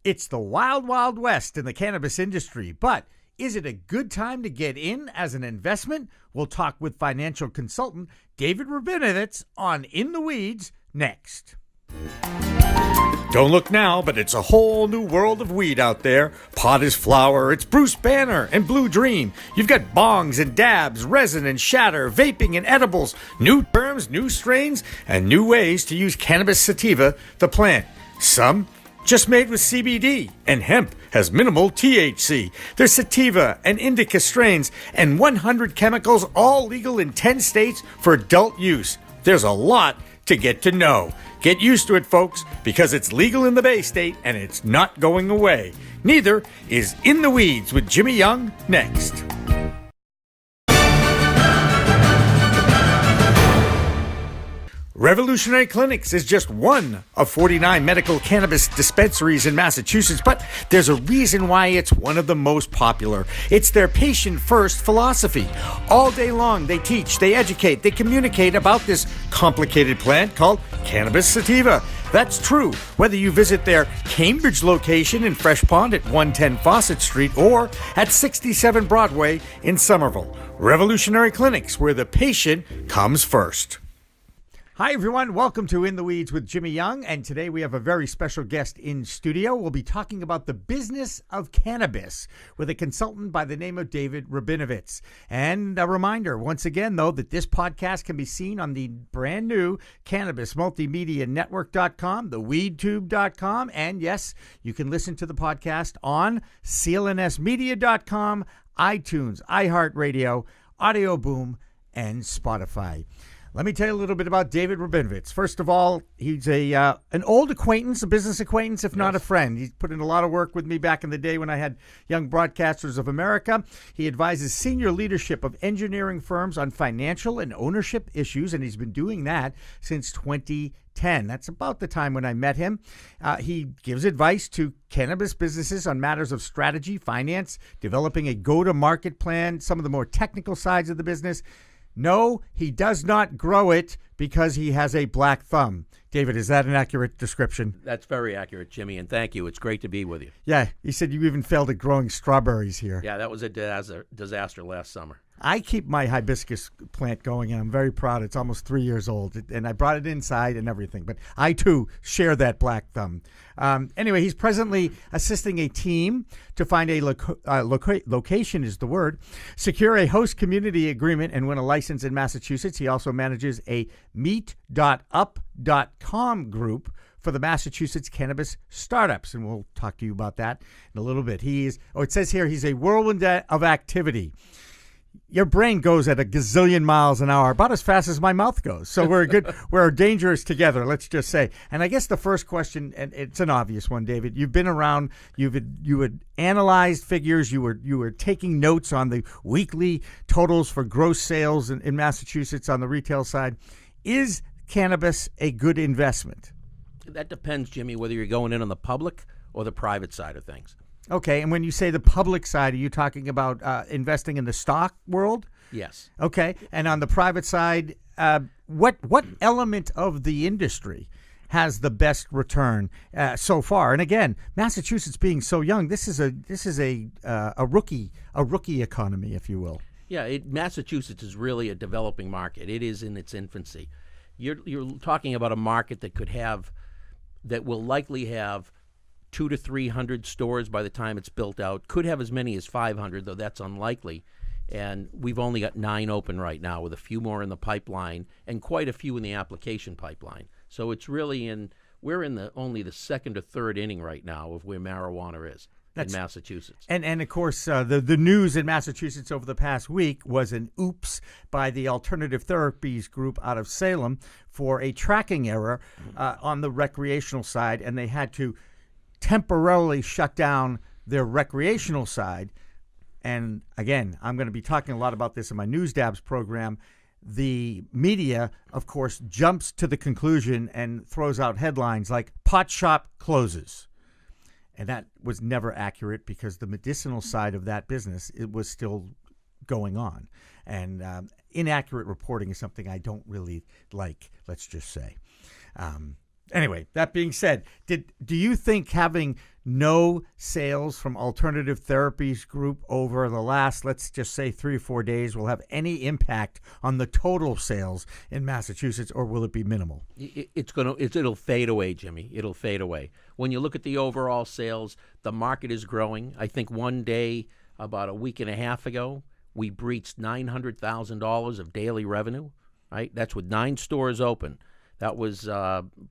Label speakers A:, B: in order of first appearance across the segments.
A: It's the wild, wild west in the cannabis industry, but is it a good time to get in as an investment? We'll talk with financial consultant David Rabinovitz on In the Weeds next. Don't look now, but it's a whole new world of weed out there. Pot is flower, it's Bruce Banner and Blue Dream. You've got bongs and dabs, resin and shatter, vaping and edibles, new terms, new strains, and new ways to use cannabis sativa, the plant. Some just made with CBD, and hemp has minimal THC. There's sativa and indica strains, and 100 chemicals, all legal in 10 states for adult use. There's a lot to get to know. Get used to it, folks, because it's legal in the Bay State, and it's not going away. Neither is In the Weeds with Jimmy Young next. Revolutionary Clinics is just one of 49 medical cannabis dispensaries in Massachusetts, but there's a reason why it's one of the most popular. It's their patient-first philosophy. All day long, they teach, they educate, they communicate about this complicated plant called cannabis sativa. That's true whether you visit their Cambridge location in Fresh Pond at 110 Fawcett Street or at 67 Broadway in Somerville. Revolutionary Clinics, where the patient comes first. Hi, everyone. Welcome to In the Weeds with Jimmy Young. And today we have a very special guest in studio. We'll be talking about the business of cannabis with a consultant by the name of David Rabinovitz. And a reminder, once again, though, that this podcast can be seen on the brand new CannabisMultimediaNetwork.com, theweedtube.com, and yes, you can listen to the podcast on CLNSmedia.com, iTunes, iHeartRadio, Audio Boom, and Spotify. Let me tell you a little bit about David Rabinovitz. First of all, he's an old acquaintance, a business acquaintance, if not a friend. He's put in a lot of work with me back in the day when I had Young Broadcasters of America. He advises senior leadership of engineering firms on financial and ownership issues, and he's been doing that since 2010. That's about the time when I met him. He gives advice to cannabis businesses on matters of strategy, finance, developing a go-to-market plan, some of the more technical sides of the business. No, he does not grow it because he has a black thumb. David, is that an accurate description?
B: That's very accurate, Jimmy, and thank you. It's great to be with you.
A: Yeah, he said you even failed at growing strawberries here.
B: Yeah, that was a disaster last summer.
A: I keep my hibiscus plant going, and I'm very proud. It's almost 3 years old, and I brought it inside and everything. But I, too, share that black thumb. Anyway, he's presently assisting a team to find a location is the word, secure a host community agreement, and win a license in Massachusetts. He also manages a meet.up.com group for the Massachusetts cannabis startups, and we'll talk to you about that in a little bit. It says here he's a whirlwind of activity. Your brain goes at a gazillion miles an hour, about as fast as my mouth goes. So we're dangerous together, let's just say. And I guess the first question, and it's an obvious one, David. You've been around, you had analyzed figures, you were taking notes on the weekly totals for gross sales in Massachusetts on the retail side. Is cannabis a good investment?
B: That depends, Jimmy, whether you're going in on the public or the private side of things.
A: Okay, and when you say the public side, are you talking about investing in the stock world?
B: Yes.
A: Okay, and on the private side, what element of the industry has the best return so far? And again, Massachusetts being so young, this is a rookie economy, if you will.
B: Yeah, Massachusetts is really a developing market. It is in its infancy. You're talking about a market that will likely have 200 to 300 stores by the time it's built out. Could have as many as 500, though that's unlikely. And we've only got 9 open right now, with a few more in the pipeline and quite a few in the application pipeline. So it's really we're in only the second or third inning right now of where marijuana is in Massachusetts.
A: And of course, the news in Massachusetts over the past week was an oops by the Alternative Therapies Group out of Salem for a tracking error on the recreational side, and they had to temporarily shut down their recreational side. And again, I'm going to be talking a lot about this in my News Dabs program. The media, of course, jumps to the conclusion and throws out headlines like pot shop closes. And that was never accurate because the medicinal side of that business, it was still going on. And inaccurate reporting is something I don't really like, let's just say. Anyway, that being said, do you think having no sales from alternative therapies group over the last, let's just say, 3 or 4 days will have any impact on the total sales in Massachusetts, or will it be minimal?
B: It'll fade away, Jimmy. It'll fade away. When you look at the overall sales, the market is growing. I think one day, about a week and a half ago, we breached $900,000 of daily revenue, right? That's with 9 stores open. That was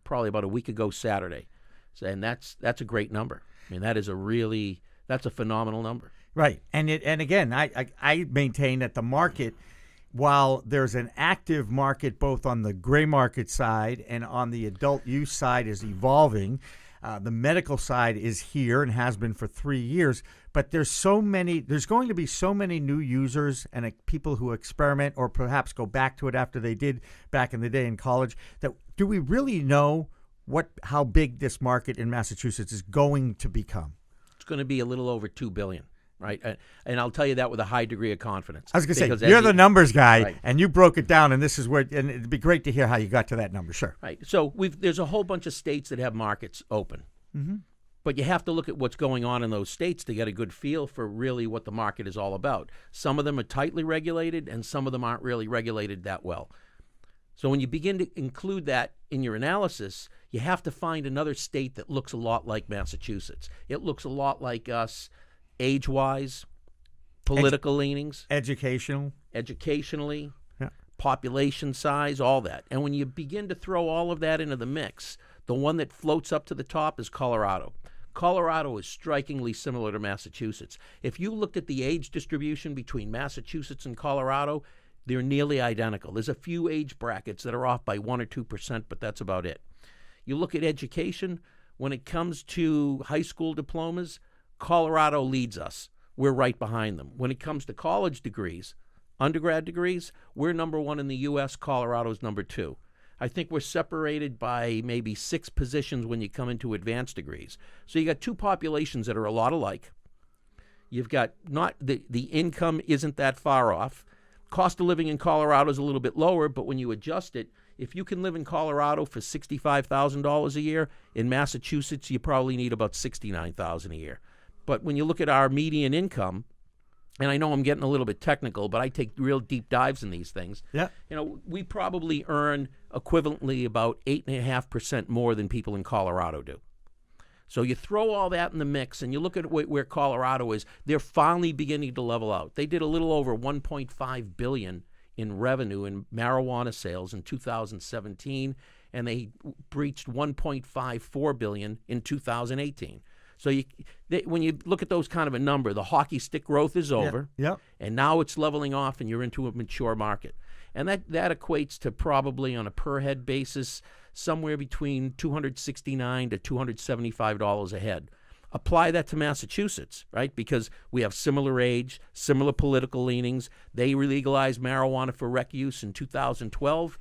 B: probably about a week ago Saturday. So, and that's a great number. I mean, that's a phenomenal number.
A: Right. And again, I maintain that the market, while there's an active market both on the gray market side and on the adult use side is evolving, the medical side is here and has been for 3 years, but there's going to be so many new users and people who experiment or perhaps go back to it after they did back in the day in college, that do we really know how big this market in Massachusetts is going to become?
B: It's going to be a little over $2 billion, right? And I'll tell you that with a high degree of confidence.
A: I was going to say, you're the numbers guy,
B: right,
A: and you broke it down, and this is where, and it'd be great to hear how you got to that number. Sure.
B: Right. So there's a whole bunch of states that have markets open, but you have to look at what's going on in those states to get a good feel for really what the market is all about. Some of them are tightly regulated, and some of them aren't really regulated that well. So when you begin to include that in your analysis, you have to find another state that looks a lot like Massachusetts. It looks a lot like us age-wise, political leanings.
A: Educationally,
B: yeah, population size, all that. And when you begin to throw all of that into the mix, the one that floats up to the top is Colorado. Colorado is strikingly similar to Massachusetts. If you looked at the age distribution between Massachusetts and Colorado, they're nearly identical. There's a few age brackets that are off by 1 or 2%, but that's about it. You look at education, when it comes to high school diplomas, Colorado leads us. We're right behind them. When it comes to college degrees, undergrad degrees, we're number 1 in the U.S., Colorado's number 2. I think we're separated by maybe 6 positions when you come into advanced degrees. So you got 2 populations that are a lot alike. You've got not the income isn't that far off. Cost of living in Colorado is a little bit lower, but when you adjust it, if you can live in Colorado for $65,000 a year, in Massachusetts you probably need about $69,000 a year. But when you look at our median income, and I know I'm getting a little bit technical, but I take real deep dives in these things.
A: Yeah.
B: You know, we probably earn equivalently about 8.5% more than people in Colorado do. So you throw all that in the mix and you look at where Colorado is, they're finally beginning to level out. They did a little over $1.5 billion in revenue in marijuana sales in 2017, and they breached $1.54 billion in 2018. So when you look at those kind of a number, the hockey stick growth is over, and now it's leveling off and you're into a mature market. And that equates to probably on a per head basis somewhere between $269 to $275 a head. Apply that to Massachusetts, right? Because we have similar age, similar political leanings. They legalized marijuana for rec use in 2012,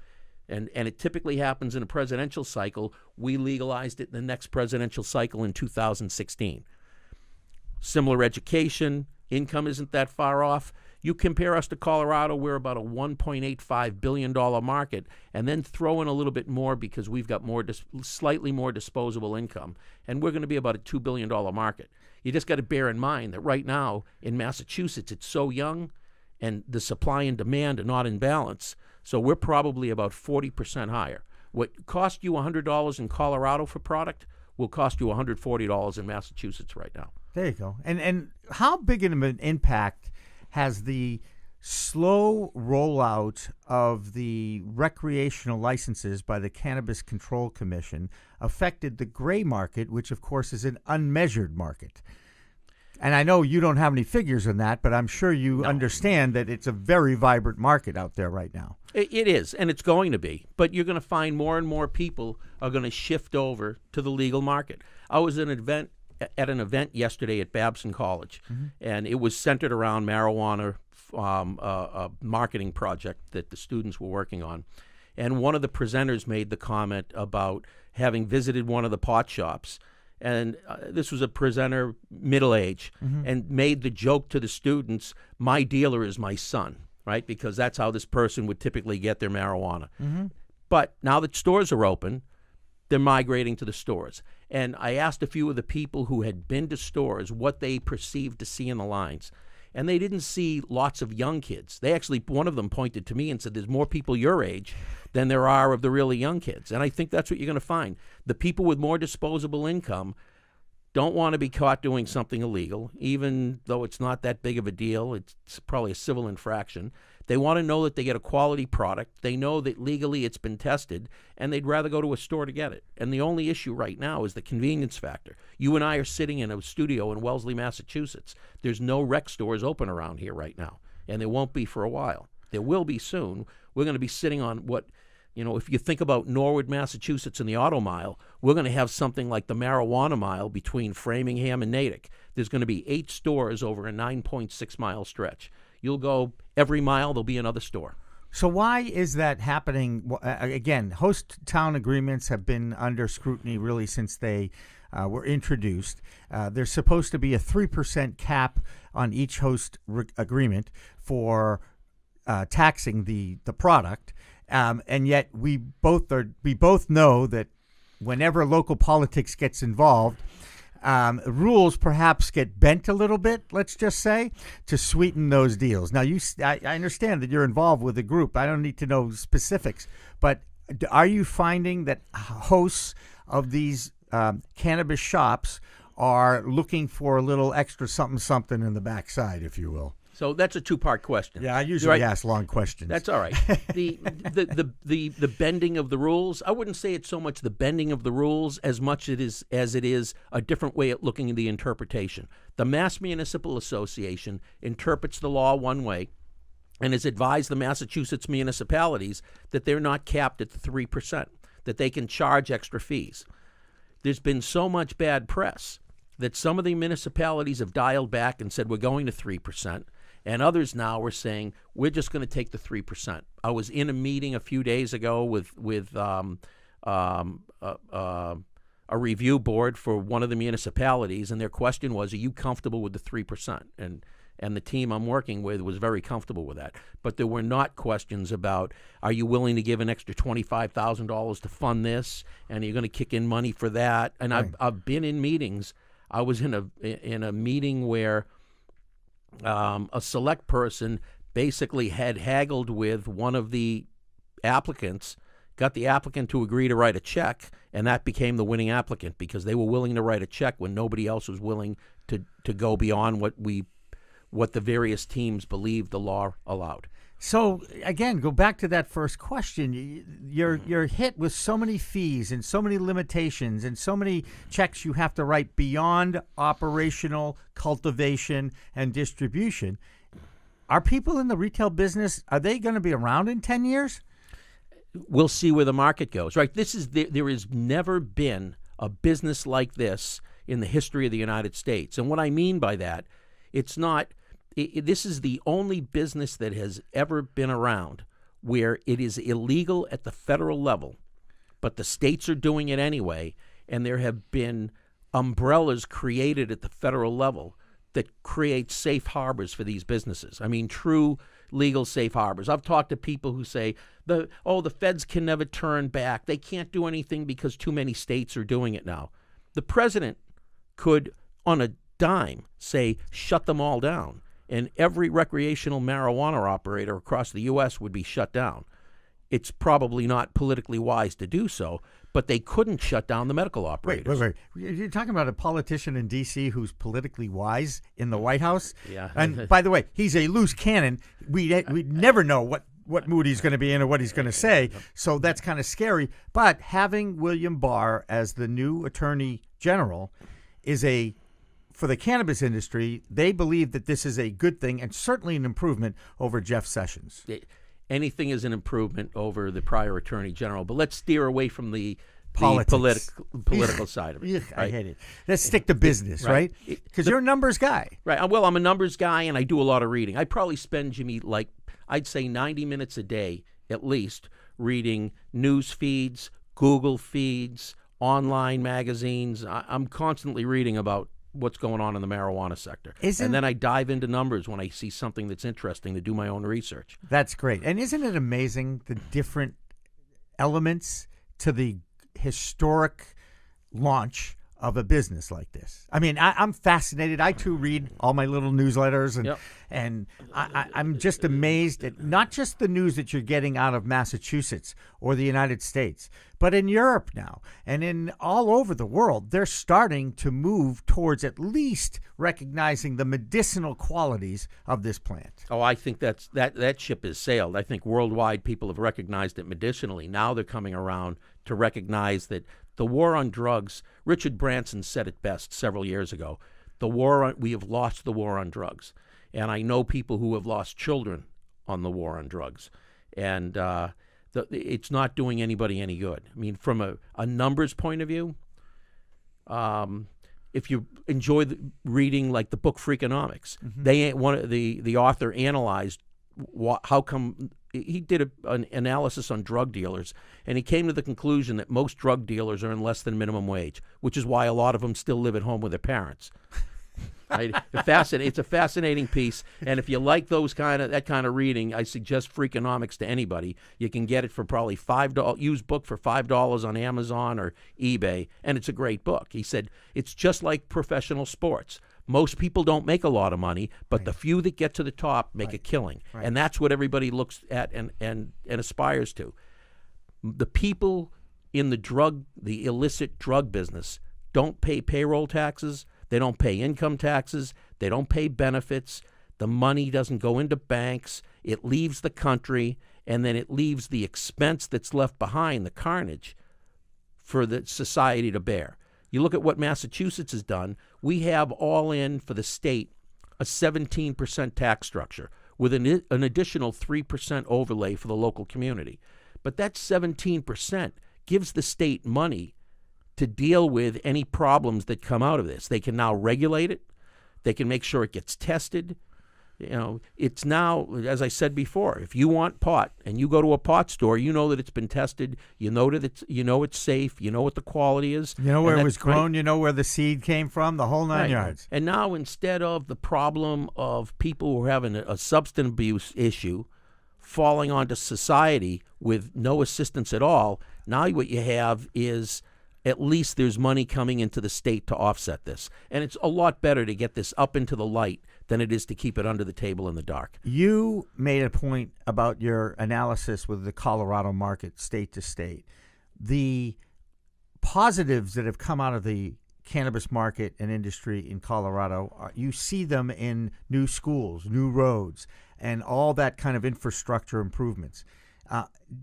B: and it typically happens in a presidential cycle. We legalized it in the next presidential cycle in 2016. Similar education, income isn't that far off. You compare us to Colorado, we're about a $1.85 billion market, and then throw in a little bit more because we've got slightly more disposable income, and we're going to be about a $2 billion market. You just got to bear in mind that right now in Massachusetts it's so young, and the supply and demand are not in balance, so we're probably about 40% higher. What cost you $100 in Colorado for product will cost you $140 in Massachusetts right now.
A: There you go. And how big of an impact has the slow rollout of the recreational licenses by the Cannabis Control Commission affected the gray market, which, of course, is an unmeasured market? And I know you don't have any figures on that, but I'm sure you understand that it's a very vibrant market out there right now.
B: It is, and it's going to be. But you're going to find more and more people are going to shift over to the legal market. I was at an event yesterday at Babson College, and it was centered around marijuana marketing project that the students were working on. And one of the presenters made the comment about having visited one of the pot shops, and this was a presenter, middle age, and made the joke to the students, my dealer is my son, right? Because that's how this person would typically get their marijuana. But now that stores are open, they're migrating to the stores. And I asked a few of the people who had been to stores what they perceived to see in the lines. And they didn't see lots of young kids. They actually, one of them pointed to me and said, there's more people your age than there are of the really young kids. And I think that's what you're going to find. The people with more disposable income don't want to be caught doing something illegal, even though it's not that big of a deal. It's probably a civil infraction. They want to know that they get a quality product. They know that legally it's been tested, and they'd rather go to a store to get it. And the only issue right now is the convenience factor. You and I are sitting in a studio in Wellesley, Massachusetts. There's no rec stores open around here right now, and there won't be for a while. There will be soon. We're going to be sitting on what, if you think about Norwood, Massachusetts and the Auto Mile, we're going to have something like the Marijuana Mile between Framingham and Natick. There's going to be 8 stores over a 9.6-mile stretch. You'll go every mile, there'll be another store.
A: So why is that happening? Again, host town agreements have been under scrutiny really since they were introduced. There's supposed to be a 3% cap on each host agreement for taxing the product. And yet we both know that whenever local politics gets involved, rules perhaps get bent a little bit, let's just say, to sweeten those deals. Now, I understand that you're involved with the group. I don't need to know specifics, but are you finding that hosts of these cannabis shops are looking for a little extra something in the backside, if you will?
B: So that's a 2-part question.
A: Yeah, I usually ask long questions.
B: That's all right. The bending of the rules, I wouldn't say it's so much the bending of the rules as much as it is a different way at looking at the interpretation. The Mass Municipal Association interprets the law one way and has advised the Massachusetts municipalities that they're not capped at the 3%, that they can charge extra fees. There's been so much bad press that some of the municipalities have dialed back and said we're going to 3%. And others now are saying, we're just going to take the 3%. I was in a meeting a few days ago with a review board for one of the municipalities, and their question was, are you comfortable with the 3%? And the team I'm working with was very comfortable with that. But there were not questions about, are you willing to give an extra $25,000 to fund this? And are you going to kick in money for that? And right. I've been in meetings. I was in a meeting where a select person basically had haggled with one of the applicants, got the applicant to agree to write a check, and that became the winning applicant because they were willing to write a check when nobody else was willing to go beyond what the various teams believed the law allowed.
A: So, again, go back to that first question. You're hit with so many fees and so many limitations and so many checks you have to write beyond operational, cultivation, and distribution. Are people in the retail business, are they going to be around in 10 years?
B: We'll see where the market goes, right? There has never been a business like this in the history of the United States. And what I mean by that, this is the only business that has ever been around where it is illegal at the federal level, but the states are doing it anyway, and there have been umbrellas created at the federal level that create safe harbors for these businesses. I mean, true legal safe harbors. I've talked to people who say, the feds can never turn back. They can't do anything because too many states are doing it now. The president could, on a dime, say, shut them all down. And every recreational marijuana operator across the U.S. would be shut down. It's probably not politically wise to do so, but they couldn't shut down the medical operators.
A: Wait. You're talking about a politician in D.C. who's politically wise in the White House?
B: Yeah.
A: And by the way, he's a loose cannon. We never know what mood he's going to be in or what he's going to say, so that's kind of scary. But having William Barr as the new Attorney General is for the cannabis industry, they believe that this is a good thing and certainly an improvement over Jeff Sessions.
B: Anything is an improvement over the prior Attorney General, but let's steer away from the political side of it.
A: Right? I hate it. Let's stick to business, right? Because you're a numbers guy.
B: Right. Well, I'm a numbers guy, and I do a lot of reading. I probably spend, Jimmy, I'd say 90 minutes a day at least reading news feeds, Google feeds, online magazines. I'm constantly reading about what's going on in the marijuana sector. And then I dive into numbers when I see something that's interesting to do my own research.
A: That's great. And isn't it amazing the different elements to the historic launch of a business like this. I mean, I'm fascinated. I too read all my little newsletters, and I'm just amazed at not just the news that you're getting out of Massachusetts or the United States, but in Europe now and in all over the world. They're starting to move towards at least recognizing the medicinal qualities of this plant.
B: Oh, I think that ship has sailed. I think worldwide people have recognized it medicinally. Now they're coming around to recognize that the war on drugs, Richard Branson said it best several years ago, we have lost the war on drugs. And I know people who have lost children on the war on drugs. And it's not doing anybody any good. I mean, from a numbers point of view, if you enjoy reading like the book Freakonomics, the author analyzed how come he did an analysis on drug dealers, and he came to the conclusion that most drug dealers earn less than minimum wage, which is why a lot of them still live at home with their parents. Right? It's a fascinating piece, and if you like that kind of reading, I suggest Freakonomics to anybody. You can get it for probably $5, used book for $5 on Amazon or eBay, and it's a great book. He said it's just like professional sports. Most people don't make a lot of money, but the few that get to the top make a killing, and that's what everybody looks at and aspires to. The people in the illicit drug business don't pay payroll taxes. They don't pay income taxes. They don't pay benefits. The money doesn't go into banks. It leaves the country, and then it leaves the expense that's left behind, the carnage, for the society to bear. You look at what Massachusetts has done. We have all in for the state a 17% tax structure with an additional 3% overlay for the local community. But that 17% gives the state money to deal with any problems that come out of this. They can now regulate it. They can make sure it gets tested. It's now, as I said before, if you want pot and you go to a pot store, you know that it's been tested. You know that it's safe. You know what the quality is.
A: You know where it was grown. You know where the seed came from. The whole nine yards.
B: And now, instead of the problem of people who are having a substance abuse issue falling onto society with no assistance at all, now what you have is at least there's money coming into the state to offset this. And it's a lot better to get this up into the light than it is to keep it under the table in the dark.
A: You made a point about your analysis with the Colorado market, state to state. The positives that have come out of the cannabis market and industry in Colorado, you see them in new schools, new roads, and all that kind of infrastructure improvements.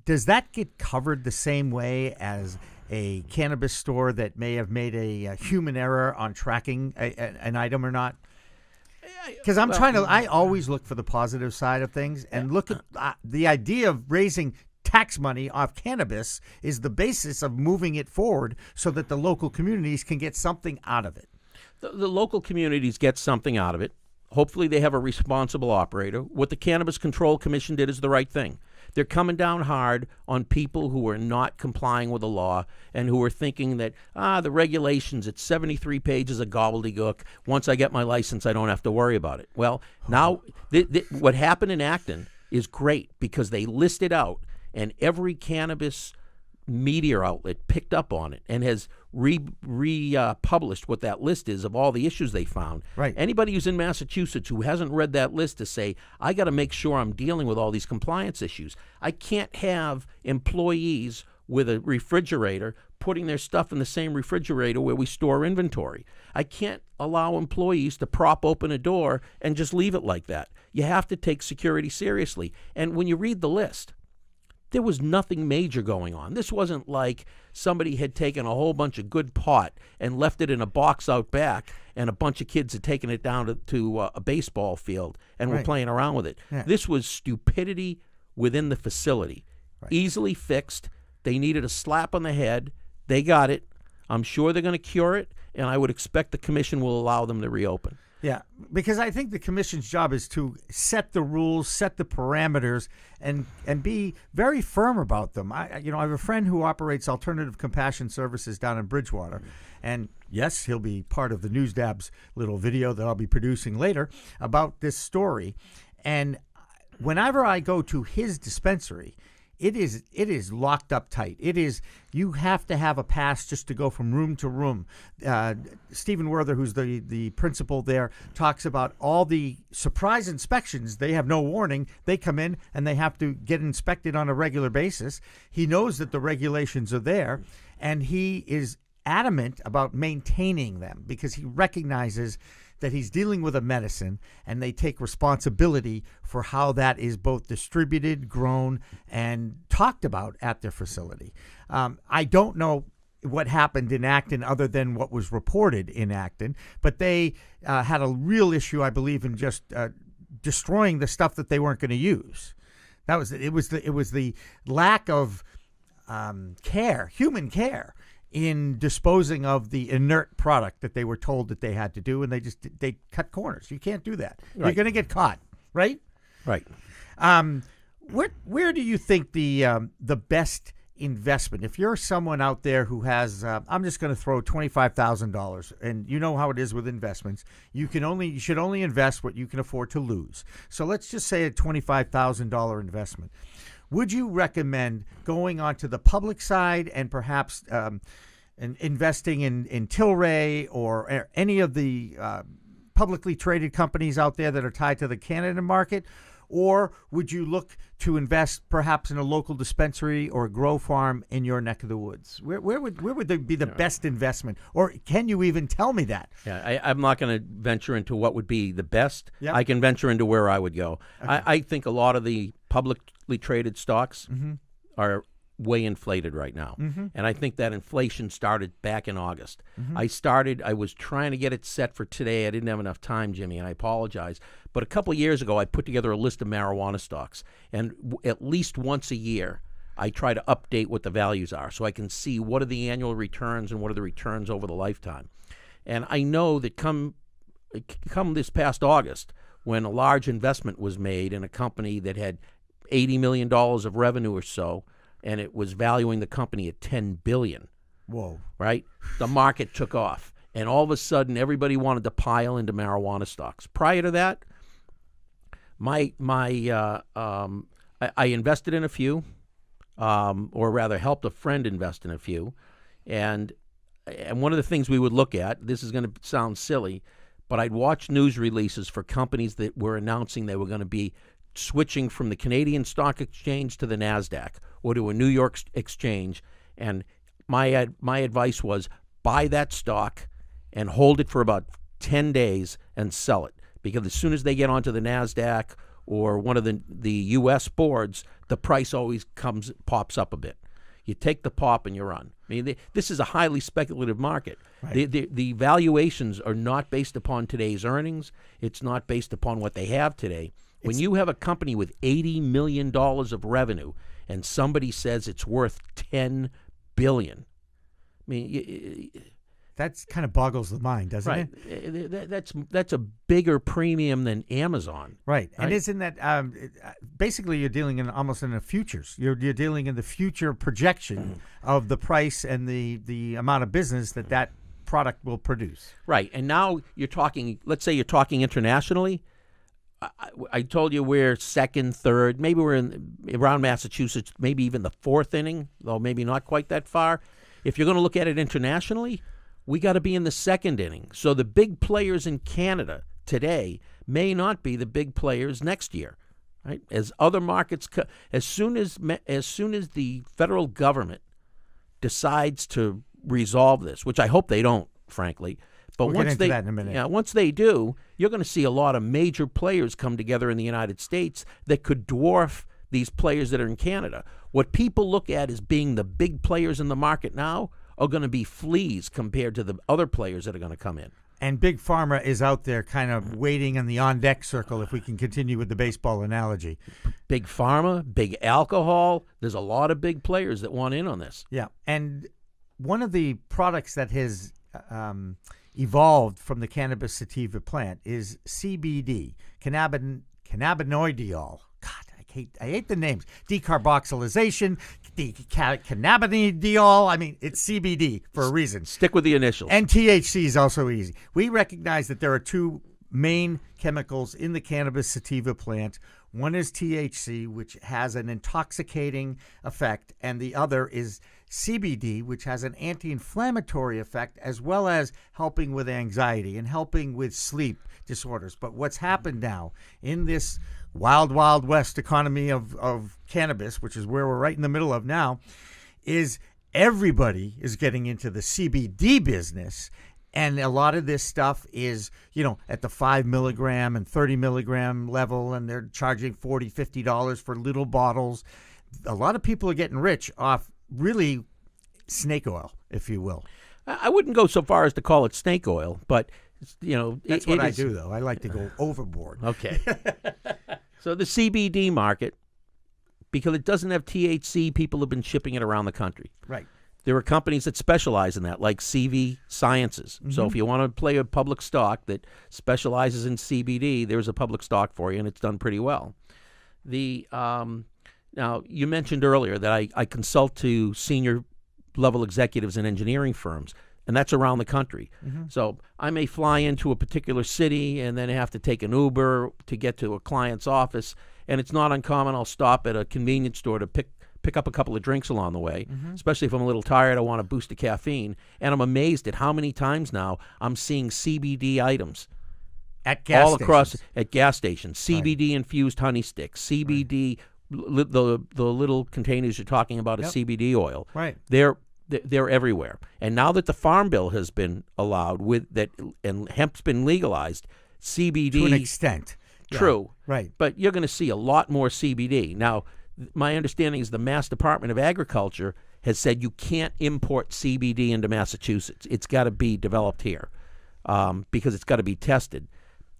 A: Does that get covered the same way as a cannabis store that may have made a human error on tracking an item or not? Because I always look for the positive side of things and look at the idea of raising tax money off cannabis is the basis of moving it forward so that the local communities can get something out of it.
B: The local communities get something out of it. Hopefully they have a responsible operator. What the Cannabis Control Commission did is the right thing. They're coming down hard on people who are not complying with the law and who are thinking that, the regulations, it's 73 pages of gobbledygook. Once I get my license, I don't have to worry about it. Well, now what happened in Acton is great because they listed out, and every cannabis media outlet picked up on it and has republished what that list is of all the issues they found.
A: Right.
B: Anybody who's in Massachusetts who hasn't read that list to say, I got to make sure I'm dealing with all these compliance issues. I can't have employees with a refrigerator putting their stuff in the same refrigerator where we store inventory. I can't allow employees to prop open a door and just leave it like that. You have to take security seriously. And when you read the list, there was nothing major going on. This wasn't like somebody had taken a whole bunch of good pot and left it in a box out back and a bunch of kids had taken it down to a baseball field and were playing around with it.
A: Yeah.
B: This was stupidity within the facility. Easily fixed. They needed a slap on the head. They got it. I'm sure they're going to cure it, and I would expect the commission will allow them to reopen.
A: Yeah, because I think the commission's job is to set the rules, set the parameters, and be very firm about them. I have a friend who operates alternative compassion services down in Bridgewater, and yes, he'll be part of the News Dab's little video that I'll be producing later about this story. And whenever I go to his dispensary, it is locked up tight. You have to have a pass just to go from room to room. Stephen Werther, who's the principal there, talks about all the surprise inspections. They have no warning. They come in and they have to get inspected on a regular basis. He knows that the regulations are there, and he is adamant about maintaining them because he recognizes that he's dealing with a medicine, and they take responsibility for how that is both distributed, grown, and talked about at their facility. I don't know what happened in Acton other than what was reported in Acton, but they had a real issue, I believe, in just destroying the stuff that they weren't going to use. It was the lack of human care, in disposing of the inert product that they were told that they had to do, and they cut corners. You can't do that. Right. You're going to get caught, right?
B: Right.
A: Where do you think the best investment, if you're someone out there who has, I'm just going to throw $25,000, and you know how it is with investments, you should only invest what you can afford to lose. So let's just say a $25,000 investment. Would you recommend going onto the public side and perhaps investing in Tilray or any of the publicly traded companies out there that are tied to the Canada market? Or would you look to invest perhaps in a local dispensary or a grow farm in your neck of the woods? Where would there be the best investment? Or can you even tell me that?
B: Yeah, I'm not going to venture into what would be the best.
A: Yep.
B: I can venture into where I would go.
A: Okay.
B: I think a lot of the publicly traded stocks are way inflated right now. And I think that inflation started back in August. I was trying to get it set for today. I didn't have enough time, Jimmy, and I apologize. But a couple of years ago, I put together a list of marijuana stocks. And at least once a year, I try to update what the values are so I can see what are the annual returns and what are the returns over the lifetime. And I know that come this past August, when a large investment was made in a company that had $80 million of revenue or so, and it was valuing the company at $10 billion.
A: Whoa.
B: Right? The market took off. And all of a sudden, everybody wanted to pile into marijuana stocks. Prior to that, I invested in a few, or rather helped a friend invest in a few. And one of the things we would look at, this is going to sound silly, but I'd watch news releases for companies that were announcing they were going to be switching from the Canadian Stock Exchange to the NASDAQ or to a New York exchange. And my advice was buy that stock and hold it for about 10 days and sell it. Because as soon as they get onto the NASDAQ or one of the U.S. boards, the price always pops up a bit. You take the pop and you run. I mean, this is a highly speculative market. Right. The valuations are not based upon today's earnings. It's not based upon what they have today. When you have a company with $80 million of revenue and somebody says it's worth $10 billion, I mean,
A: that kind of boggles the mind, doesn't
B: it? That's a bigger premium than Amazon.
A: Right. And isn't that basically you're dealing in almost in the futures. You're dealing in the future projection of the price and the amount of business that product will produce.
B: Right. And now you're talking, let's say you're talking internationally. I told you we're second, third, maybe we're around Massachusetts, maybe even the fourth inning, though maybe not quite that far. If you're going to look at it internationally, we got to be in the second inning. So the big players in Canada today may not be the big players next year, right? As other markets, as soon as the federal government decides to resolve this, which I hope they don't, frankly. But
A: we'll get into that in a minute.
B: Yeah, once they do, you're going to see a lot of major players come together in the United States that could dwarf these players that are in Canada. What people look at as being the big players in the market now are going to be fleas compared to the other players that are going to come in.
A: And Big Pharma is out there kind of waiting in the on-deck circle, if we can continue with the baseball analogy.
B: Big Pharma, big alcohol, there's a lot of big players that want in on this.
A: Yeah, and one of the products that has evolved from the cannabis sativa plant is CBD, cannabinoidol. God, I hate the names. Decarboxylation, cannabidiol. I mean, it's CBD for a reason.
B: Stick with the initials.
A: And THC is also easy. We recognize that there are two main chemicals in the cannabis sativa plant. One is THC, which has an intoxicating effect, and the other is CBD, which has an anti-inflammatory effect, as well as helping with anxiety and helping with sleep disorders. But what's happened now in this wild, wild west economy of cannabis, which is where we're right in the middle of now, is everybody is getting into the CBD business. And a lot of this stuff is, at the 5 milligram and 30 milligram level, and they're charging $40, $50 for little bottles. A lot of people are getting rich off really snake oil, if you will.
B: I wouldn't go so far as to call it snake oil, but,
A: That's what I do, though. I like to go overboard.
B: Okay. So the CBD market, because it doesn't have THC, people have been shipping it around the country.
A: Right.
B: There are companies that specialize in that, like CV Sciences. So if you want to play a public stock that specializes in CBD, there's a public stock for you, and it's done pretty well. Now, you mentioned earlier that I consult to senior level executives in engineering firms, and that's around the country. So I may fly into a particular city and then have to take an Uber to get to a client's office, and it's not uncommon I'll stop at a convenience store to pick up a couple of drinks along the way, especially if I'm a little tired, I want a boost of caffeine. And I'm amazed at how many times now I'm seeing CBD items
A: at gas
B: all
A: stations.
B: Across at gas stations. CBD infused honey sticks, CBD, the little containers you're talking about of CBD oil.
A: Right.
B: They're everywhere. And now that the Farm Bill has been allowed and hemp's been legalized, CBD
A: to an extent.
B: True.
A: Yeah, right.
B: But you're going to see a lot more CBD. Now, my understanding is the Mass Department of Agriculture has said you can't import CBD into Massachusetts. It's got to be developed here because it's got to be tested.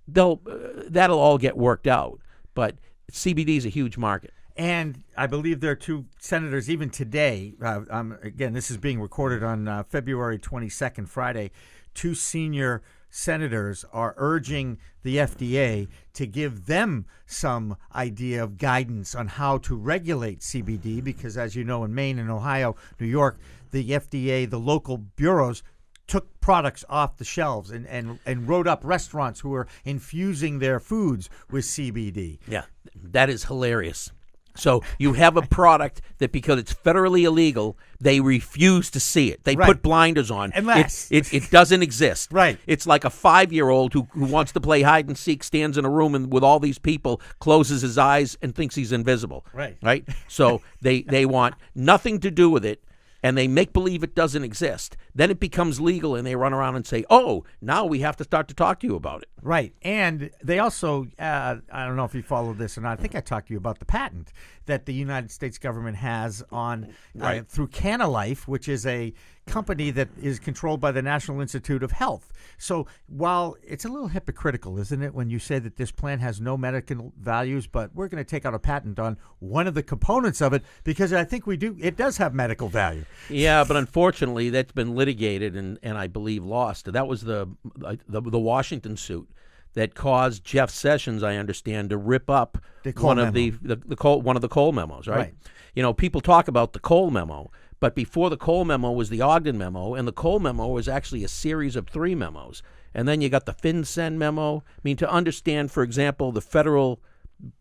B: That'll all get worked out, but CBD is a huge market.
A: And I believe there are two senators, even today, again, this is being recorded on February 22nd, Friday, two senior senators are urging the FDA to give them some idea of guidance on how to regulate CBD because, as you know, in Maine and Ohio, New York, the FDA, the local bureaus, took products off the shelves and wrote up restaurants who were infusing their foods with CBD.
B: Yeah, that is hilarious. So you have a product that because it's federally illegal, they refuse to see it. They put blinders on.
A: Unless
B: it doesn't exist.
A: Right.
B: It's like a 5-year-old who wants to play hide and seek, stands in a room and with all these people, closes his eyes and thinks he's invisible. Right. So they want nothing to do with it. And they make believe it doesn't exist. Then it becomes legal, and they run around and say, oh, now we have to start to talk to you about it.
A: Right. And they also, I don't know if you follow this or not, I think I talked to you about the patent that the United States government has on through CannaLife, which is a company that is controlled by the National Institute of Health. So while it's a little hypocritical, isn't it, when you say that this plant has no medical values, but we're going to take out a patent on one of the components of it because I think it does have medical value.
B: Yeah, but unfortunately that's been litigated and I believe lost. That was the Washington suit that caused Jeff Sessions, I understand, to rip up one of the Cole memos, right? You know, people talk about the Cole memo, but before the Cole memo was the Ogden memo, and the Cole memo was actually a series of 3 memos. And then you got the FinCEN memo. I mean, to understand, for example,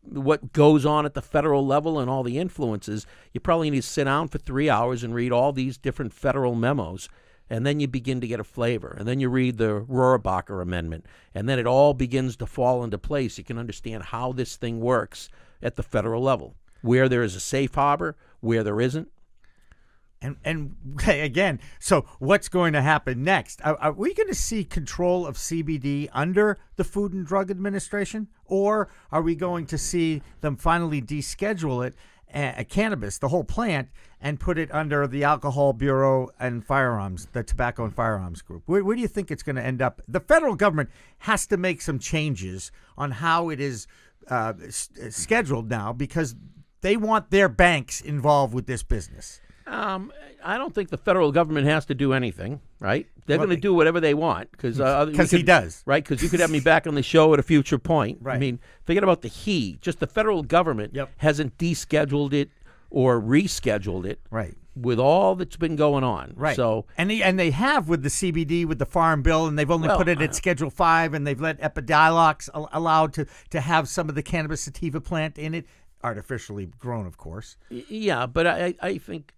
B: what goes on at the federal level and all the influences, you probably need to sit down for 3 hours and read all these different federal memos. And then you begin to get a flavor. And then you read the Rohrabacher Amendment. And then it all begins to fall into place. You can understand how this thing works at the federal level, where there is a safe harbor, where there isn't.
A: And again, so what's going to happen next? Are we going to see control of CBD under the Food and Drug Administration? Or are we going to see them finally deschedule it, cannabis, the whole plant, and put it under the Alcohol Bureau and Firearms, the Tobacco and Firearms Group? Where do you think it's going to end up? The federal government has to make some changes on how it is scheduled now because they want their banks involved with this business.
B: I don't think the federal government has to do anything, right? They're going to do whatever they want because
A: he does,
B: right? Because you could have me back on the show at a future point.
A: Right.
B: I mean, forget about just the federal government hasn't descheduled it or rescheduled it.
A: Right.
B: with all that's been going on.
A: Right.
B: So
A: and they have with the CBD, with the Farm Bill, and they've only put it at Schedule 5, and they've let Epidiolex allowed to have some of the cannabis sativa plant in it, artificially grown, of course.
B: Yeah, but I think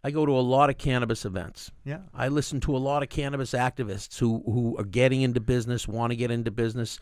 B: I go to a lot of cannabis events.
A: Yeah.
B: I listen to a lot of cannabis activists who are getting into business, want to get into business.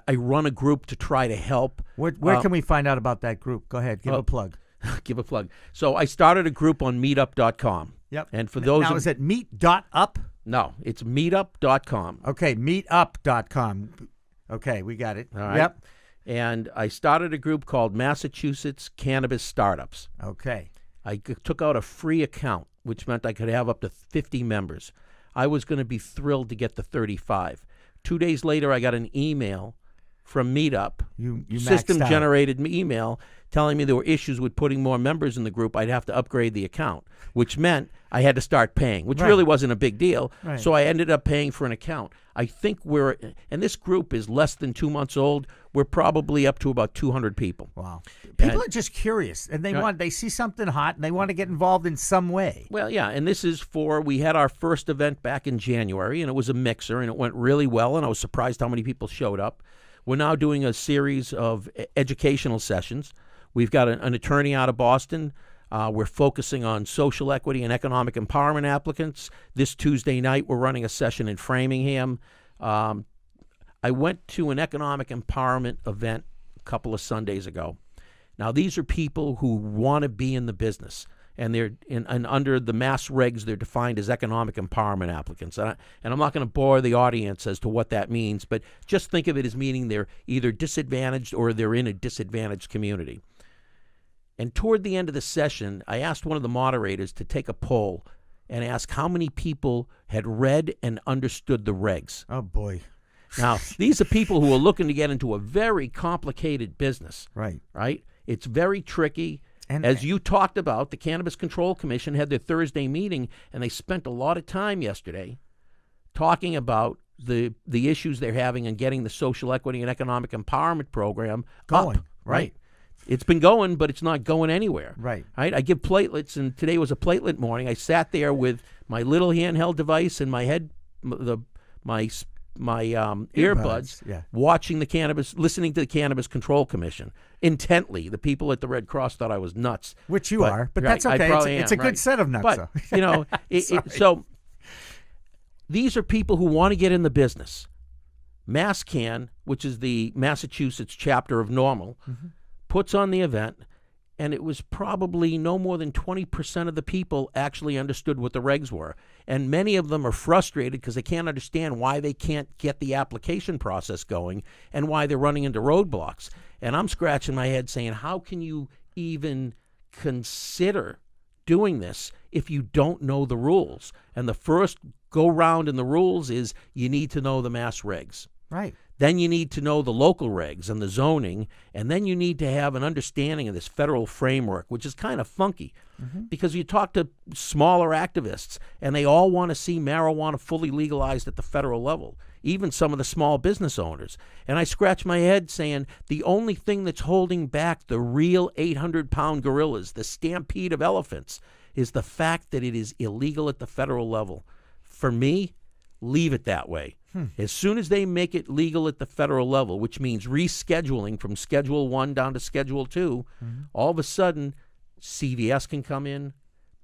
B: I run a group to try to help.
A: Where can we find out about that group? Go ahead, give a plug.
B: Give a plug. So I started a group on meetup.com.
A: Yep.
B: And for those
A: now, is it meet.up?
B: No, it's meetup.com.
A: Okay, meetup.com. Okay, we got it.
B: All right.
A: Yep.
B: And I started a group called Massachusetts Cannabis Startups.
A: Okay.
B: I took out a free account, which meant I could have up to 50 members. I was going to be thrilled to get to 35. 2 days later, I got an email from Meetup,
A: you
B: system-generated email telling me there were issues with putting more members in the group. I'd have to upgrade the account, which meant I had to start paying, which really wasn't a big deal.
A: Right.
B: So I ended up paying for an account. I think and this group is less than 2 months old. We're probably up to about 200 people.
A: Wow. People are just curious, and they see something hot, and they want to get involved in some way.
B: Well, yeah, and this is we had our first event back in January, and it was a mixer, and it went really well, and I was surprised how many people showed up. We're now doing a series of educational sessions. We've got an attorney out of Boston. We're focusing on social equity and economic empowerment applicants. This Tuesday night, we're running a session in Framingham. I went to an economic empowerment event a couple of Sundays ago. Now, these are people who want to be in the business, and they're and under the mass regs, they're defined as economic empowerment applicants. And I'm not going to bore the audience as to what that means, but just think of it as meaning they're either disadvantaged or they're in a disadvantaged community. And toward the end of the session, I asked one of the moderators to take a poll and ask how many people had read and understood the regs.
A: Oh, boy.
B: Now, these are people who are looking to get into a very complicated business.
A: Right.
B: Right? It's very tricky.
A: And
B: as you talked about, the Cannabis Control Commission had their Thursday meeting, and they spent a lot of time yesterday talking about the issues they're having in getting the social equity and economic empowerment program
A: going.
B: Up, right? It's been going, but it's not going anywhere.
A: Right.
B: I give platelets, and today was a platelet morning. I sat there with my little handheld device and my earbuds, watching listening to the Cannabis Control Commission intently. The people at the Red Cross thought I was nuts.
A: Which you are, but that's okay. It's a good set of nuts.
B: But, so these are people who want to get in the business. MassCan, which is the Massachusetts chapter of NORML, puts on the event, and it was probably no more than 20% of the people actually understood what the regs were. And many of them are frustrated because they can't understand why they can't get the application process going and why they're running into roadblocks. And I'm scratching my head saying, how can you even consider doing this if you don't know the rules? And the first go-round in the rules is you need to know the mass regs.
A: Right.
B: Then you need to know the local regs and the zoning, and then you need to have an understanding of this federal framework, which is kind of funky because you talk to smaller activists, and they all want to see marijuana fully legalized at the federal level, even some of the small business owners. And I scratch my head saying the only thing that's holding back the real 800-pound gorillas, the stampede of elephants, is the fact that it is illegal at the federal level. For me, leave it that way. As soon as they make it legal at the federal level, which means rescheduling from Schedule 1 down to Schedule 2, all of a sudden CVS can come in,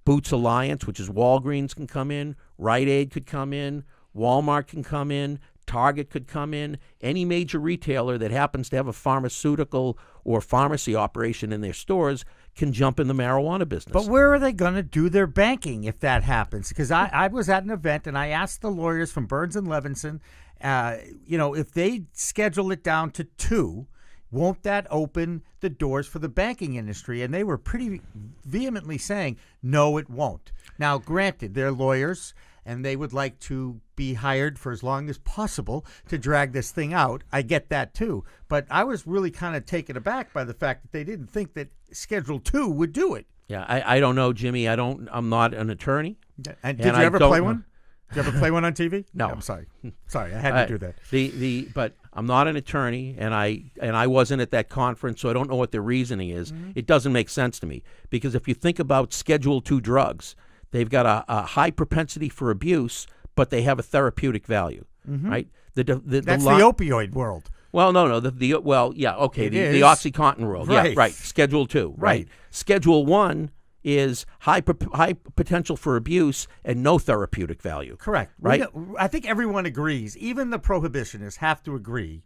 B: Boots Alliance, which is Walgreens, can come in, Rite Aid could come in, Walmart can come in, Target could come in. Any major retailer that happens to have a pharmaceutical or pharmacy operation in their stores can jump in the marijuana business.
A: But where are they going to do their banking if that happens? Because I was at an event, and I asked the lawyers from Burns & Levinson, if they schedule it down to 2, won't that open the doors for the banking industry? And they were pretty vehemently saying, no, it won't. Now, granted, they're lawyers, and they would like to be hired for as long as possible to drag this thing out. I get that too. But I was really kind of taken aback by the fact that they didn't think that Schedule 2 would do it.
B: Yeah, I don't know, Jimmy. I'm not an attorney.
A: And did you ever play one? Did you ever play one on TV?
B: No.
A: I'm sorry. Sorry, I had to do that.
B: But I'm not an attorney, and I wasn't at that conference, so I don't know what their reasoning is. It doesn't make sense to me, because if you think about Schedule II drugs, they've got a high propensity for abuse, but they have a therapeutic value, right?
A: That's the opioid world.
B: Well, no. The OxyContin world.
A: Right.
B: Yeah, right. Schedule II. Right. Schedule I is high potential for abuse and no therapeutic value.
A: Correct.
B: Right.
A: I think everyone agrees. Even the prohibitionists have to agree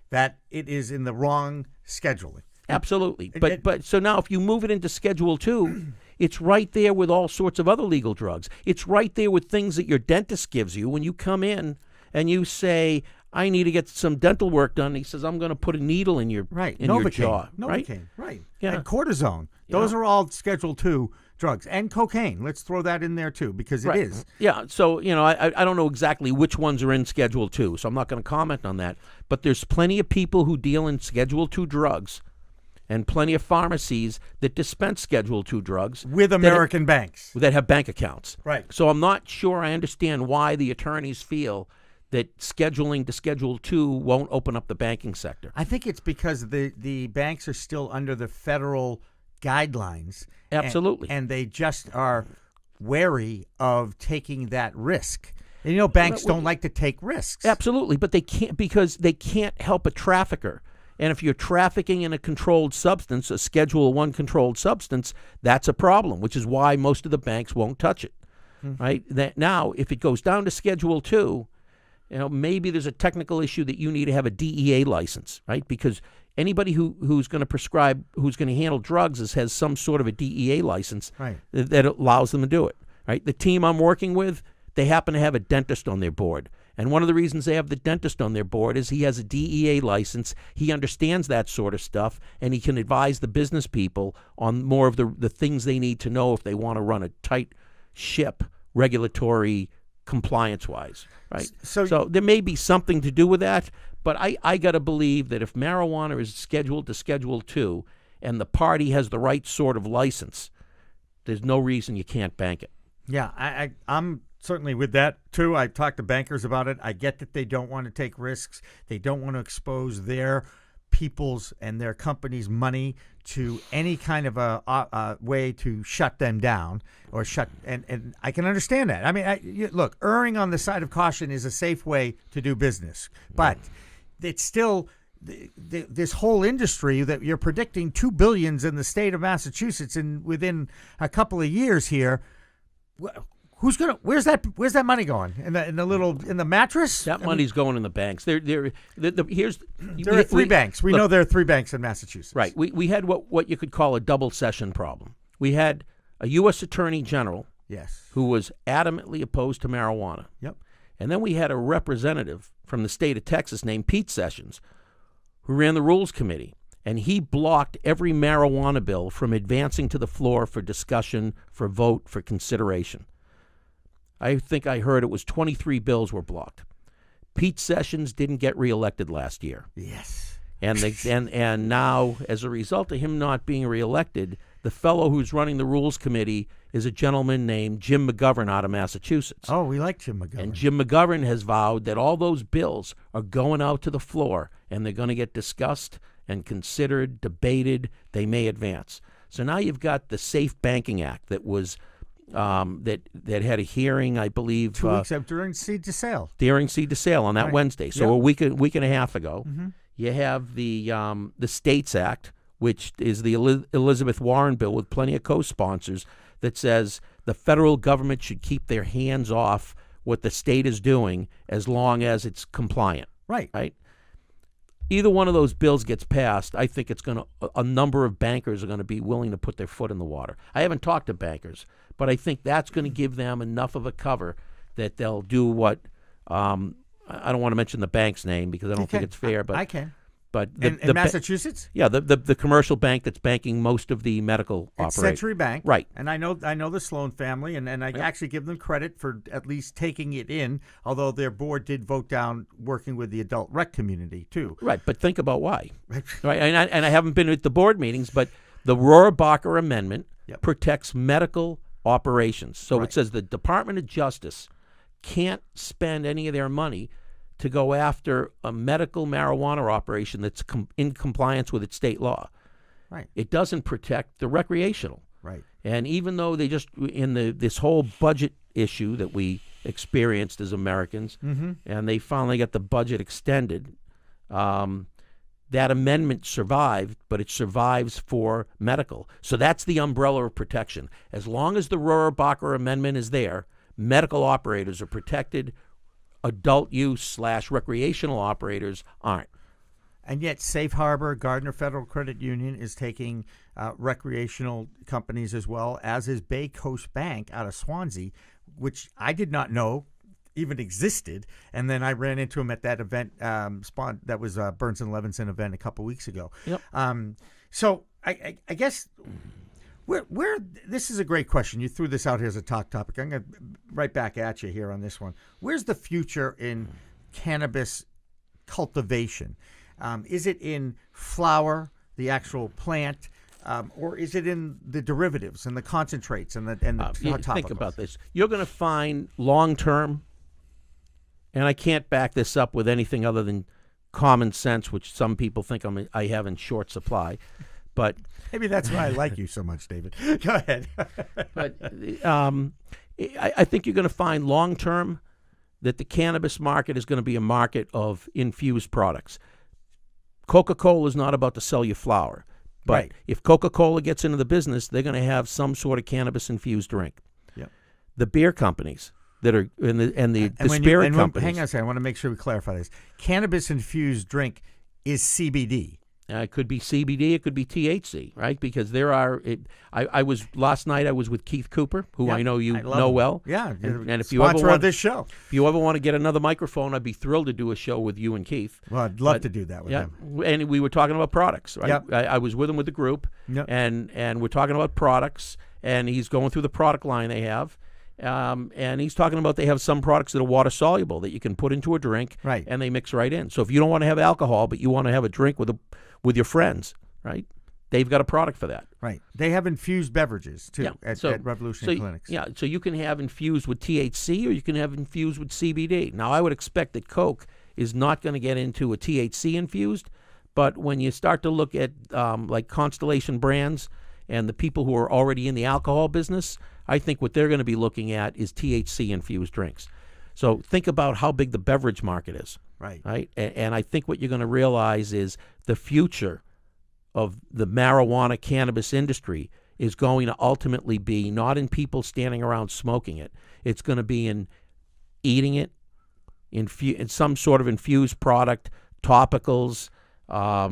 A: that it is in the wrong scheduling.
B: Absolutely. But so now if you move it into Schedule II, it's right there with all sorts of other legal drugs. It's right there with things that your dentist gives you when you come in and you say, I need to get some dental work done. He says, I'm going to put a needle in your your jaw.
A: Novocaine, right.
B: Yeah.
A: And cortisone. Those are all Schedule II drugs. And cocaine. Let's throw that in there, too, because it is.
B: Yeah, so, I don't know exactly which ones are in Schedule II, so I'm not going to comment on that. But there's plenty of people who deal in Schedule II drugs and plenty of pharmacies that dispense Schedule II drugs.
A: With American banks.
B: That have bank accounts.
A: Right.
B: So I'm not sure I understand why the attorneys feel that scheduling to Schedule II won't open up the banking sector.
A: I think it's because the banks are still under the federal guidelines.
B: Absolutely.
A: And they just are wary of taking that risk. And, banks don't like to take risks.
B: Absolutely, but they can't, because they can't help a trafficker. And if you're trafficking in a controlled substance, a Schedule I controlled substance, that's a problem, which is why most of the banks won't touch it. Right? That now, if it goes down to Schedule II, maybe there's a technical issue that you need to have a DEA license, right? Because anybody who's going to prescribe, who's going to handle drugs has some sort of a DEA license that allows them to do it, right? The team I'm working with, they happen to have a dentist on their board. And one of the reasons they have the dentist on their board is he has a DEA license. He understands that sort of stuff, and he can advise the business people on more of the things they need to know if they want to run a tight ship regulatory compliance-wise, right? So there may be something to do with that, but I got to believe that if marijuana is scheduled to Schedule II and the party has the right sort of license, there's no reason you can't bank it.
A: Yeah, I'm certainly with that, too. I've talked to bankers about it. I get that they don't want to take risks. They don't want to expose their people's and their companies' money to any kind of a way to shut them down or and I can understand that. I mean, look, erring on the side of caution is a safe way to do business, but it's still this whole industry that you're predicting $2 billion in the state of Massachusetts within a couple of years here. Who's gonna? Where's that money going? In the mattress?
B: That money's going in the banks. There
A: are three banks. We know there are three banks in Massachusetts.
B: Right. We had what you could call a double session problem. We had a U.S. Attorney General, who was adamantly opposed to marijuana.
A: Yep.
B: And then we had a representative from the state of Texas named Pete Sessions, who ran the Rules Committee, and he blocked every marijuana bill from advancing to the floor for discussion, for vote, for consideration. I think I heard it was 23 bills were blocked. Pete Sessions didn't get reelected last year.
A: Yes.
B: And now, as a result of him not being reelected, the fellow who's running the Rules Committee is a gentleman named Jim McGovern out of Massachusetts.
A: Oh, we like Jim McGovern.
B: And Jim McGovern has vowed that all those bills are going out to the floor, and they're going to get discussed and considered, debated. They may advance. So now you've got the Safe Banking Act that was that had a hearing, I believe,
A: 2 weeks up during Seed to Sale.
B: During Seed to Sale on that Wednesday, so a week and a half ago.
A: Mm-hmm.
B: You have the States Act, which is the Elizabeth Warren bill with plenty of co-sponsors that says the federal government should keep their hands off what the state is doing as long as it's compliant.
A: Right.
B: Either one of those bills gets passed, I think a number of bankers are going to be willing to put their foot in the water. I haven't talked to bankers, but I think that's going to give them enough of a cover that they'll do what I don't want to mention the bank's name because I don't think it's fair. But
A: I can.
B: But
A: in Massachusetts?
B: Yeah, the commercial bank that's banking most of the medical operations.
A: Century Bank.
B: Right.
A: And I know the Sloan family, and I actually give them credit for at least taking it in, although their board did vote down working with the adult rec community, too.
B: Right, but think about why. Right, and I haven't been at the board meetings, but the Rohrabacher Amendment protects medical operations. So it says the Department of Justice can't spend any of their money to go after a medical marijuana operation that's in compliance with its state law.
A: Right.
B: It doesn't protect the recreational.
A: Right.
B: And even though they just, in this whole budget issue that we experienced as Americans, and they finally got the budget extended, that amendment survived, but it survives for medical. So that's the umbrella of protection. As long as the Rohrabacher Amendment is there, medical operators are protected. Adult use / recreational operators aren't.
A: And yet Safe Harbor, Gardner Federal Credit Union is taking recreational companies as well, as is Bay Coast Bank out of Swansea, which I did not know even existed. And then I ran into him at that event that was Burns and Levinson event a couple weeks ago.
B: Yep.
A: So I guess where this is a great question. You threw this out here as a talk topic. I'm going to right back at you here on this one. Where's the future in cannabis cultivation? Is it in flower, the actual plant, or is it in the derivatives and the concentrates and the topicals?
B: Think about this. You're going to find long-term, and I can't back this up with anything other than common sense, which some people think I have in short supply. But
A: maybe that's why I like you so much, David. Go ahead.
B: But I think you're going to find long-term that the cannabis market is going to be a market of infused products. Coca-Cola is not about to sell you flour. But
A: right.
B: If Coca-Cola gets into the business, they're going to have some sort of cannabis-infused drink.
A: Yep.
B: The beer companies that are the spirit companies.
A: Hang on a second. I want to make sure we clarify this. Cannabis-infused drink is CBD.
B: It could be CBD. It could be THC, right? Because there are. Last night I was with Keith Cooper, who I know you know well.
A: Yeah,
B: and if
A: you ever want this show,
B: if you ever want to get another microphone, I'd be thrilled to do a show with you and Keith.
A: Well, I'd love to do that with him.
B: And we were talking about products, right?
A: Yep.
B: I was with him with the group, and we're talking about products, and he's going through the product line they have. And he's talking about they have some products that are water soluble that you can put into a drink,
A: right?
B: And they mix right in. So if you don't want to have alcohol, but you want to have a drink with your friends, right? They've got a product for that.
A: Right. They have infused beverages too at Revolution Clinics.
B: Yeah. So you can have infused with THC or you can have infused with CBD. Now I would expect that Coke is not going to get into a THC infused, but when you start to look at like Constellation Brands and the people who are already in the alcohol business, I think what they're going to be looking at is THC-infused drinks. So think about how big the beverage market is. Right. And I think what you're going to realize is the future of the marijuana cannabis industry is going to ultimately be not in people standing around smoking it. It's going to be in eating it, in some sort of infused product, topicals. I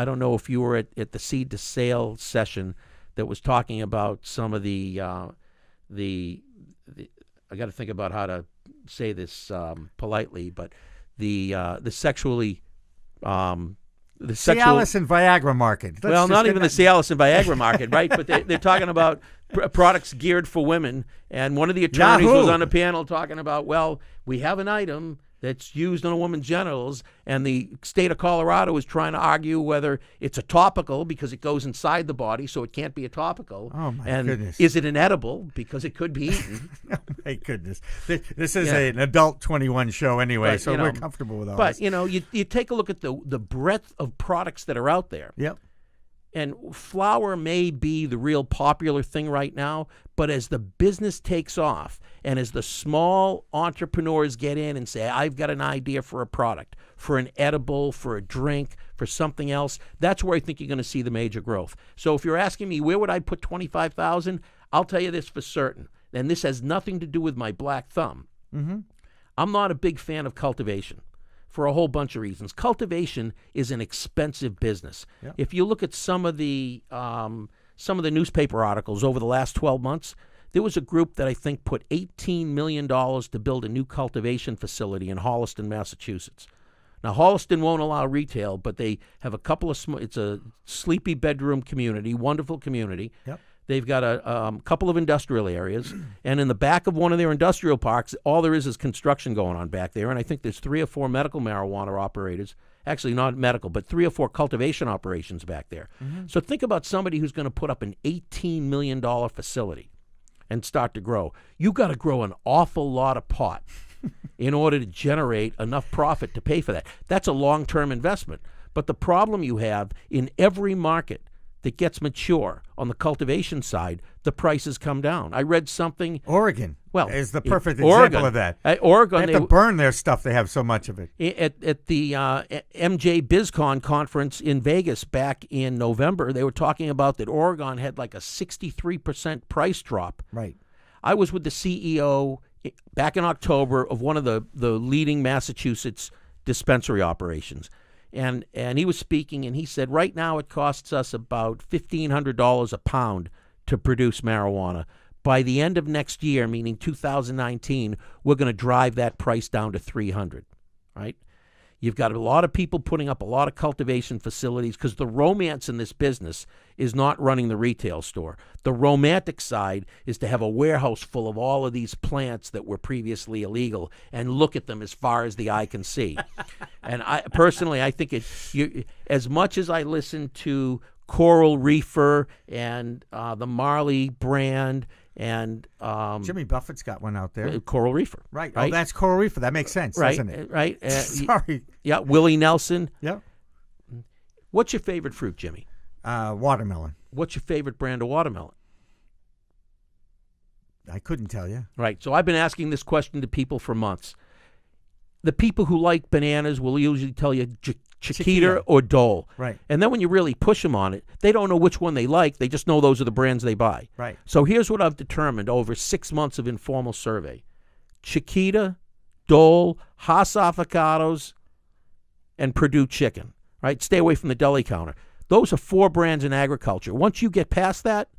B: don't know if you were at the Seed to Sale session that was talking about some of the I got to think about how to say this politely, but the sexually the
A: Cialis and Viagra market.
B: Well, not even the Cialis and Viagra market, right? But they're talking about products geared for women, and one of the attorneys was on a panel talking about, well, we have an item that's used on a woman's genitals, and the state of Colorado is trying to argue whether it's a topical because it goes inside the body, so it can't be a topical.
A: Oh, my goodness.
B: Is it an edible because it could be eaten?
A: Oh, my goodness. This is an adult 21 show anyway, but, so we're comfortable with all this.
B: But, you take a look at the breadth of products that are out there.
A: Yep.
B: And flower may be the real popular thing right now, but as the business takes off and as the small entrepreneurs get in and say, I've got an idea for a product, for an edible, for a drink, for something else, that's where I think you're going to see the major growth. So if you're asking me, where would I put $25,000? I'll tell you this for certain, and this has nothing to do with my black thumb.
A: Mm-hmm.
B: I'm not a big fan of cultivation. For a whole bunch of reasons. Cultivation is an expensive business. Yep. If you look at some of the newspaper articles over the last 12 months, there was a group that I think put $18 million to build a new cultivation facility in Holliston, Massachusetts. Now, Holliston won't allow retail, but they have a couple of it's a sleepy bedroom community, wonderful community.
A: Yep.
B: They've got a couple of industrial areas, and in the back of one of their industrial parks, all there is construction going on back there, and I think there's 3 or 4 medical marijuana operators, actually not medical, but 3 or 4 cultivation operations back there. Mm-hmm. So think about somebody who's going to put up an $18 million facility and start to grow. You've got to grow an awful lot of pot. in order to generate enough profit to pay for that. That's a long-term investment. But the problem you have in every market that gets mature on the cultivation side, the prices come down. I read something.
A: Oregon is the perfect
B: Oregon,
A: example of that.
B: Oregon,
A: they have to burn their stuff. They have so much of it.
B: At the MJ BizCon conference in Vegas back in November, they were talking about that Oregon had like a 63% price drop.
A: Right.
B: I was with the CEO back in October of one of the leading Massachusetts dispensary operations. And he was speaking, and he said, right now it costs us about $1,500 a pound to produce marijuana. By the end of next year, meaning 2019, we're going to drive that price down to $300, right? You've got a lot of people putting up a lot of cultivation facilities because the romance in this business is not running the retail store. The romantic side is to have a warehouse full of all of these plants that were previously illegal and look at them as far as the eye can see. And I personally, I think as much as I listen to Coral Reefer and the Marley brand and
A: Jimmy Buffett's got one out there.
B: Coral Reefer.
A: Right. Oh, that's Coral Reefer. That makes sense, doesn't it?
B: Right.
A: Sorry.
B: Yeah, Willie Nelson.
A: Yeah.
B: What's your favorite fruit, Jimmy?
A: Watermelon.
B: What's your favorite brand of watermelon?
A: I couldn't tell you.
B: Right. So I've been asking this question to people for months. The people who like bananas will usually tell you Chiquita or Dole.
A: Right.
B: And then when you really push them on it, they don't know which one they like. They just know those are the brands they buy.
A: Right.
B: So here's what I've determined over 6 months of informal survey. Chiquita, Dole, Haas Avocados, and Purdue Chicken. Right? Stay away from the deli counter. Those are 4 brands in agriculture. Once you get past that,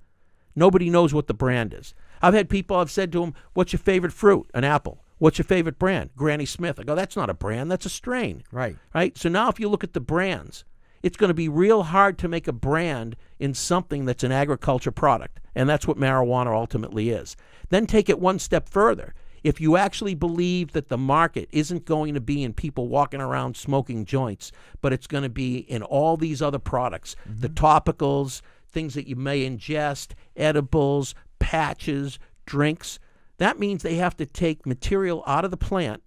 B: nobody knows what the brand is. I've had people, I've said to them, what's your favorite fruit? An apple. What's your favorite brand? Granny Smith. I go, that's not a brand, that's a strain.
A: Right.
B: Right? So now if you look at the brands, it's going to be real hard to make a brand in something that's an agriculture product. And that's what marijuana ultimately is. Then take it one step further. If you actually believe that the market isn't going to be in people walking around smoking joints, but it's going to be in all these other products, the topicals, things that you may ingest, edibles, patches, drinks, that means they have to take material out of the plant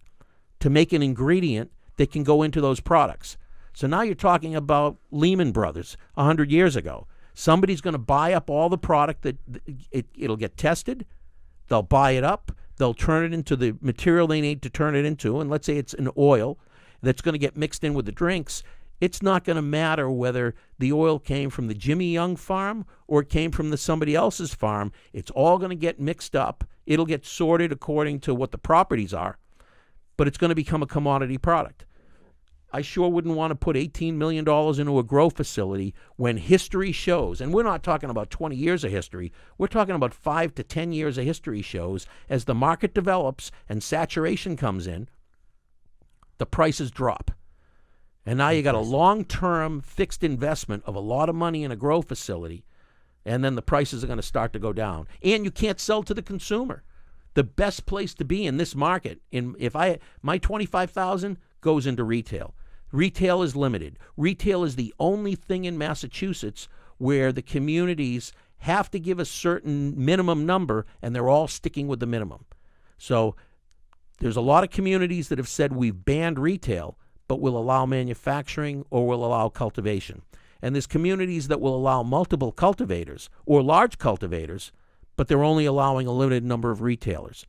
B: to make an ingredient that can go into those products. So now you're talking about Lehman Brothers 100 years ago. Somebody's going to buy up all the product that it'll get tested. They'll buy it up. They'll turn it into the material they need to turn it into. And let's say it's an oil that's going to get mixed in with the drinks. It's not going to matter whether the oil came from the Jimmy Young farm or it came from somebody else's farm. It's all going to get mixed up. It'll get sorted according to what the properties are, but it's going to become a commodity product. I sure wouldn't want to put $18 million into a grow facility when history shows, and we're not talking about 20 years of history, we're talking about 5 to 10 years of history shows, as the market develops and saturation comes in, the prices drop. And now you got a long-term fixed investment of a lot of money in a grow facility, and then the prices are going to start to go down. And you can't sell to the consumer. The best place to be in this market, my $25,000 goes into retail. Retail is limited. Retail is the only thing in Massachusetts where the communities have to give a certain minimum number, and they're all sticking with the minimum. So there's a lot of communities that have said we've banned retail, but will allow manufacturing or will allow cultivation. And there's communities that will allow multiple cultivators or large cultivators, but they're only allowing a limited number of retailers.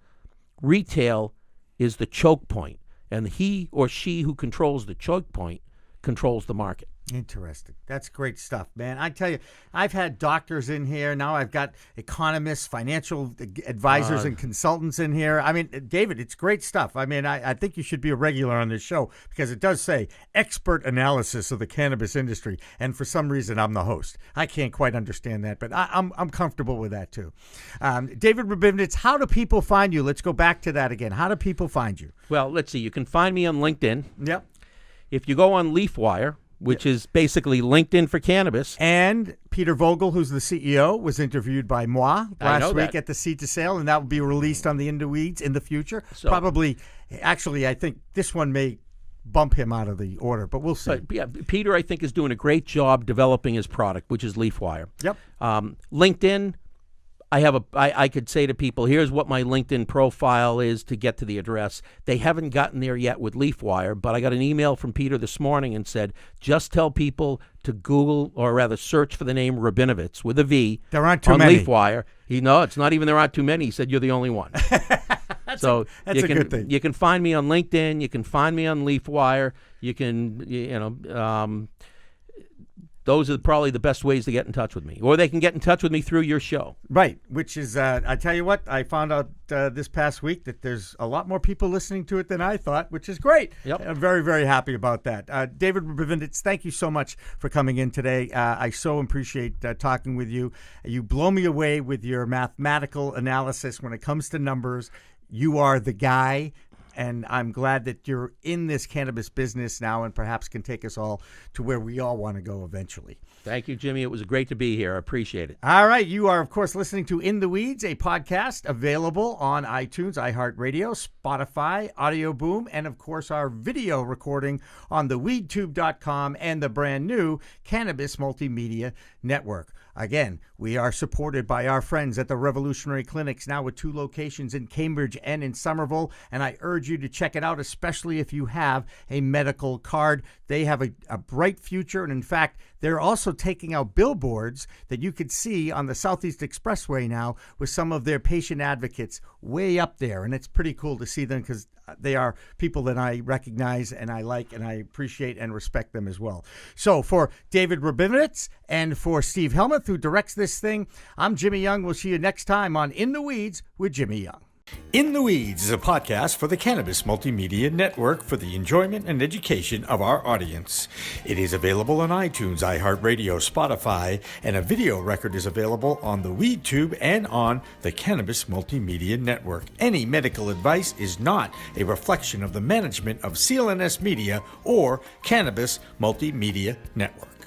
B: Retail is the choke point, and he or she who controls the choke point controls the market.
A: Interesting. That's great stuff, man. I tell you, I've had doctors in here. Now I've got economists, financial advisors, and consultants in here. I mean, David, it's great stuff. I mean, I think you should be a regular on this show because it does say expert analysis of the cannabis industry. And for some reason, I'm the host. I can't quite understand that, but I'm comfortable with that too. David Rabinovitz, how do people find you? Let's go back to that again. How do people find you?
B: Well, let's see. You can find me on LinkedIn.
A: Yep.
B: If you go on LeafWire, which is basically LinkedIn for cannabis.
A: And Peter Vogel, who's the CEO, was interviewed by moi last week at the Seed to Sale, and that will be released on the In the Weeds in the future. So, probably, actually, I think this one may bump him out of the order, but we'll see.
B: But yeah, Peter, I think, is doing a great job developing his product, which is LeafWire.
A: Yep.
B: LinkedIn, I could say to people, here's what my LinkedIn profile is to get to the address. They haven't gotten there yet with LeafWire, but I got an email from Peter this morning and said, just tell people to Google, or rather search for the name Rabinowitz with a V.
A: There aren't too
B: on
A: many.
B: LeafWire. It's not even there aren't too many. He said, you're the only one.
A: That's a good thing.
B: You can find me on LinkedIn. You can find me on LeafWire. You can, those are probably the best ways to get in touch with me. Or they can get in touch with me through your show.
A: Right, which is, I tell you what, I found out this past week that there's a lot more people listening to it than I thought, which is great.
B: Yep.
A: I'm very, very happy about that. David Rabinovitz, thank you so much for coming in today. I so appreciate talking with you. You blow me away with your mathematical analysis when it comes to numbers. You are the guy. And I'm glad that you're in this cannabis business now and perhaps can take us all to where we all want to go eventually.
B: Thank you, Jimmy. It was great to be here. I appreciate it.
A: All right. You are, of course, listening to In the Weeds, a podcast available on iTunes, iHeartRadio, Spotify, Audio Boom, and, of course, our video recording on the weedtube.com and the brand new Cannabis Multimedia Network. Again, we are supported by our friends at the Revolutionary Clinics, now with 2 locations in Cambridge and in Somerville, and I urge you to check it out, especially if you have a medical card. They have a bright future, and in fact, they're also taking out billboards that you could see on the Southeast Expressway now with some of their patient advocates way up there, and it's pretty cool to see them because they are people that I recognize and I like and I appreciate and respect them as well. So for David Rabinovitz and for Steve Helmuth, who directs this thing, I'm Jimmy Young. We'll see you next time on In the Weeds with Jimmy Young. In the Weeds is a podcast for the Cannabis Multimedia Network for the enjoyment and education of our audience. It is available on iTunes, iHeartRadio, Spotify, and a video record is available on the WeedTube and on the Cannabis Multimedia Network. Any medical advice is not a reflection of the management of CLNS Media or Cannabis Multimedia Network.